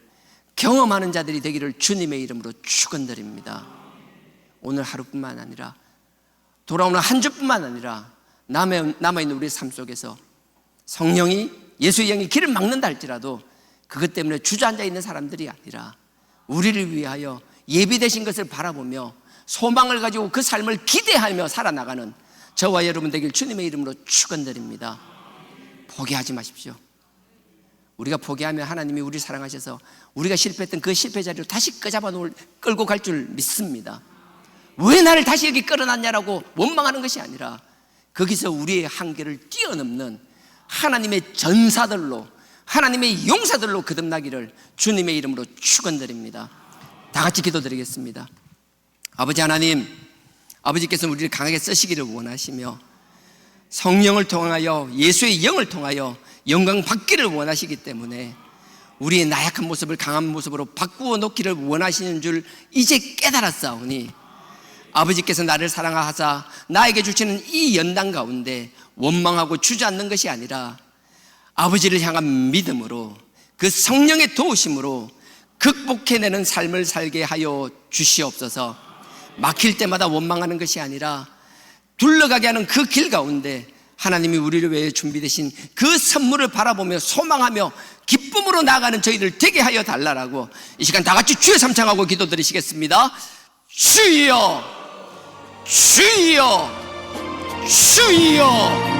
경험하는 자들이 되기를 주님의 이름으로 축원드립니다. 오늘 하루뿐만 아니라 돌아오는 한 주뿐만 아니라 남아있는 우리의 삶 속에서 성령이, 예수의 영이 길을 막는다 할지라도 그것 때문에 주저앉아 있는 사람들이 아니라 우리를 위하여 예비되신 것을 바라보며 소망을 가지고 그 삶을 기대하며 살아나가는 저와 여러분 되길 주님의 이름으로 축원드립니다. 포기하지 마십시오. 우리가 포기하면 하나님이 우리를 사랑하셔서 우리가 실패했던 그 실패 자리로 다시 끌고 갈 줄 믿습니다. 왜 나를 다시 여기 끌어놨냐라고 원망하는 것이 아니라 거기서 우리의 한계를 뛰어넘는 하나님의 전사들로, 하나님의 용사들로 거듭나기를 주님의 이름으로 축원드립니다. 다 같이 기도드리겠습니다. 아버지 하나님, 아버지께서 우리를 강하게 쓰시기를 원하시며 성령을 통하여, 예수의 영을 통하여 영광 받기를 원하시기 때문에 우리의 나약한 모습을 강한 모습으로 바꾸어 놓기를 원하시는 줄 이제 깨달았사오니 아버지께서 나를 사랑하사 나에게 주시는 이 연단 가운데 원망하고 주저앉는 것이 아니라 아버지를 향한 믿음으로, 그 성령의 도우심으로 극복해내는 삶을 살게 하여 주시옵소서. 막힐 때마다 원망하는 것이 아니라 둘러가게 하는 그 길 가운데 하나님이 우리를 위해 준비되신 그 선물을 바라보며 소망하며 기쁨으로 나아가는 저희들 되게 하여 달라라고 이 시간 다 같이 주의 삼창하고 기도드리시겠습니다. 주여, 주여, 주여.